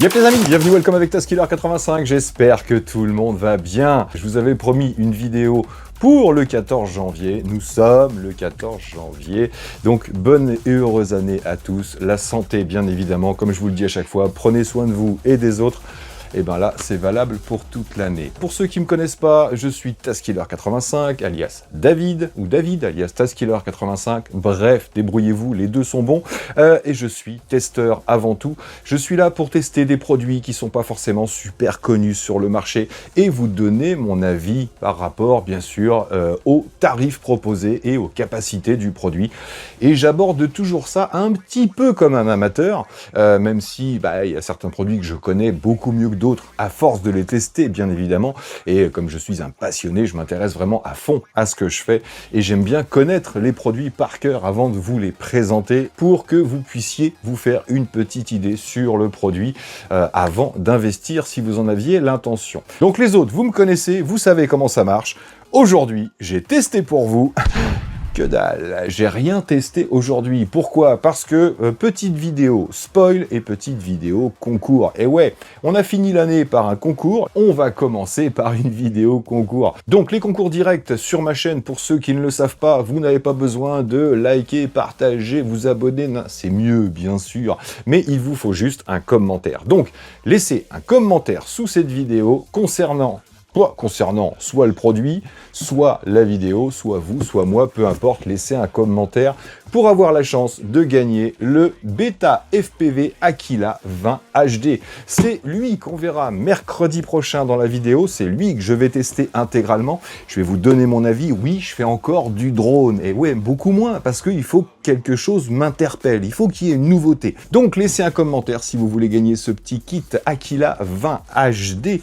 Yep les amis, bienvenue, welcome avec TaskKiller85, j'espère que tout le monde va bien. Je vous avais promis une vidéo pour le 14 janvier, nous sommes le 14 janvier, donc bonne et heureuse année à tous, la santé bien évidemment, comme je vous le dis à chaque fois, prenez soin de vous et des autres. Et bien là, c'est valable pour toute l'année. Pour ceux qui ne me connaissent pas, je suis TaskKiller85, alias David, ou David, alias TaskKiller85. Bref, débrouillez-vous, les deux sont bons. Et je suis testeur avant tout. Je suis là pour tester des produits qui ne sont pas forcément super connus sur le marché et vous donner mon avis par rapport, bien sûr, aux tarifs proposés et aux capacités du produit. Et j'aborde toujours ça un petit peu comme un amateur, même si il y a certains produits que je connais beaucoup mieux que d'autres, à force de les tester, bien évidemment. Et comme je suis un passionné, je m'intéresse vraiment à fond à ce que je fais. Et j'aime bien connaître les produits par cœur avant de vous les présenter pour que vous puissiez vous faire une petite idée sur le produit avant d'investir si vous en aviez l'intention. Donc les autres, vous me connaissez, vous savez comment ça marche. Aujourd'hui, j'ai testé pour vous... Que dalle, j'ai rien testé aujourd'hui. Pourquoi? Parce que petite vidéo spoil et petite vidéo concours. Et ouais, on a fini l'année par un concours, on va commencer par une vidéo concours. Donc les concours directs sur ma chaîne, pour ceux qui ne le savent pas, vous n'avez pas besoin de liker, partager, vous abonner, c'est mieux bien sûr, mais il vous faut juste un commentaire. Donc laissez un commentaire sous cette vidéo concernant soit le produit, soit la vidéo, soit vous, soit moi, peu importe, laissez un commentaire pour avoir la chance de gagner le Beta FPV Aquila 20 HD. C'est lui qu'on verra mercredi prochain dans la vidéo, c'est lui que je vais tester intégralement. Je vais vous donner mon avis. Oui, je fais encore du drone, et ouais, beaucoup moins, parce qu'il faut que quelque chose m'interpelle, il faut qu'il y ait une nouveauté. Donc laissez un commentaire si vous voulez gagner ce petit kit Aquila 20 HD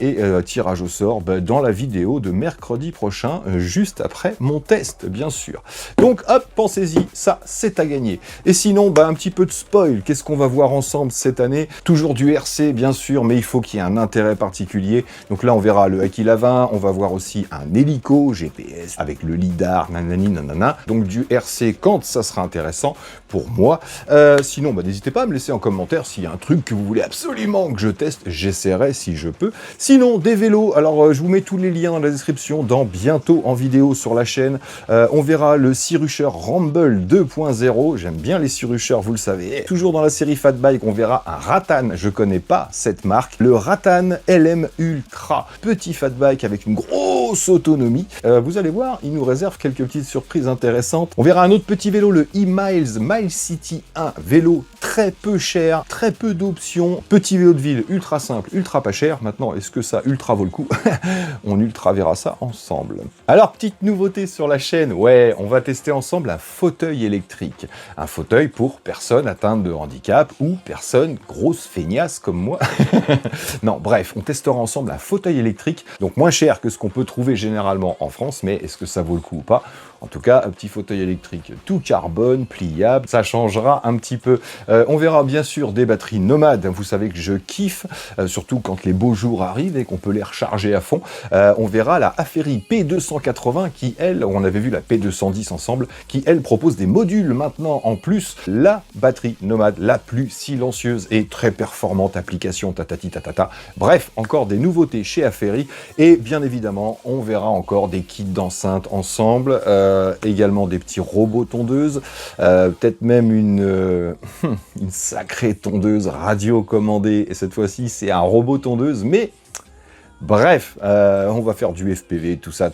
et tirage au sort dans la vidéo de mercredi prochain, juste après mon test, bien sûr. Donc hop, pensez-y, ça c'est à gagner. Et sinon, un petit peu de spoil, qu'est-ce qu'on va voir ensemble cette année? Toujours du RC, bien sûr, mais il faut qu'il y ait un intérêt particulier. Donc là, on verra le Aquila 20, on va voir aussi un hélico GPS avec le lidar, nanani, nanana. Donc du RC quand ça sera intéressant pour moi. Sinon, n'hésitez pas à me laisser en commentaire s'il y a un truc que vous voulez absolument que je teste, j'essaierai si je peux. Sinon, des vélos, alors je vous mets tous les liens dans la description, bientôt en vidéo sur la chaîne. On verra le Sirusher Rumble 2.0, j'aime bien les Sirusher, vous le savez. Toujours dans la série Fat Bike, on verra un Rattan, je connais pas cette marque, le Rattan LM Ultra, petit Fat Bike avec une grosse autonomie. Vous allez voir, il nous réserve quelques petites surprises intéressantes. On verra un autre petit vélo, le e-Miles Mile City 1, vélo très peu cher, très peu d'options, petit vélo de ville ultra simple, ultra pas cher. Maintenant, est-ce que ça ultra vaut le coup? On ultra verra ça ensemble. Alors, petite nouveauté sur la chaîne, ouais, on va tester ensemble un fauteuil électrique. Un fauteuil pour personnes atteintes de handicap ou personnes grosses feignasses comme moi. Non, bref, on testera ensemble un fauteuil électrique, donc moins cher que ce qu'on peut trouver généralement en France, mais est-ce que ça vaut le coup ou pas? En tout cas, un petit fauteuil électrique tout carbone, pliable, ça changera un petit peu. On verra bien sûr des batteries nomades, vous savez que je kiffe, surtout quand les beaux jours arrivent et qu'on peut les recharger à fond. On verra la Aferi P280 qui, elle, on avait vu la P210 ensemble, qui, elle, propose des modules maintenant en plus. La batterie nomade la plus silencieuse et très performante, application tatati tatata. Bref, encore des nouveautés chez Aferi et bien évidemment, on verra encore des kits d'enceinte ensemble. Également des petits robots tondeuses, peut-être même une sacrée tondeuse radio-commandée, et cette fois-ci c'est un robot tondeuse, mais bref, on va faire du FPV, tout ça.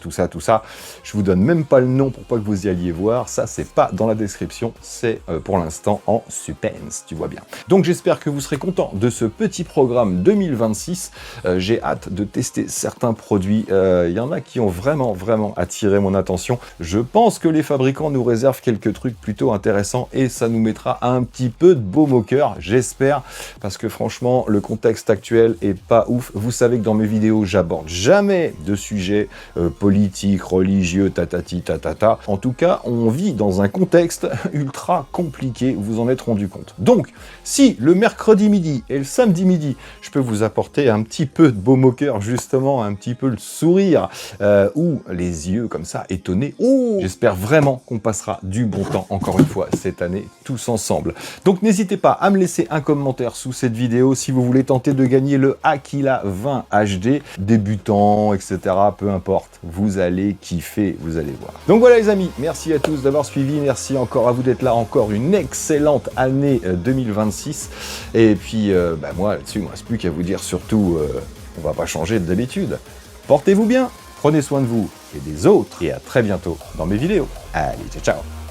Je vous donne même pas le nom pour pas que vous y alliez voir. Ça, c'est pas dans la description. C'est pour l'instant en suspense, tu vois bien. Donc, j'espère que vous serez content de ce petit programme 2026. J'ai hâte de tester certains produits. Il y en a qui ont vraiment attiré mon attention. Je pense que les fabricants nous réservent quelques trucs plutôt intéressants et ça nous mettra un petit peu de baume au cœur, j'espère, parce que franchement, le contexte actuel est pas ouf. Vous savez que dans mes vidéos, vidéos, j'aborde jamais de sujets politiques, religieux, tatati tatata. En tout cas, on vit dans un contexte ultra compliqué, vous en êtes rendu compte. Donc, si le mercredi midi et le samedi midi, je peux vous apporter un petit peu de baume au cœur, justement, un petit peu le sourire, ou les yeux comme ça, étonnés, oh, j'espère vraiment qu'on passera du bon temps, encore une fois, cette année, tous ensemble. Donc, n'hésitez pas à me laisser un commentaire sous cette vidéo si vous voulez tenter de gagner le Aquila 20 HD, débutant, etc., peu importe, vous allez kiffer, vous allez voir. Donc voilà les amis, merci à tous d'avoir suivi, merci encore à vous d'être là, encore une excellente année 2026, et puis moi là-dessus, il ne me reste plus qu'à vous dire surtout, on va pas changer de d'habitude. Portez-vous bien, prenez soin de vous et des autres, et à très bientôt dans mes vidéos. Allez, ciao ciao.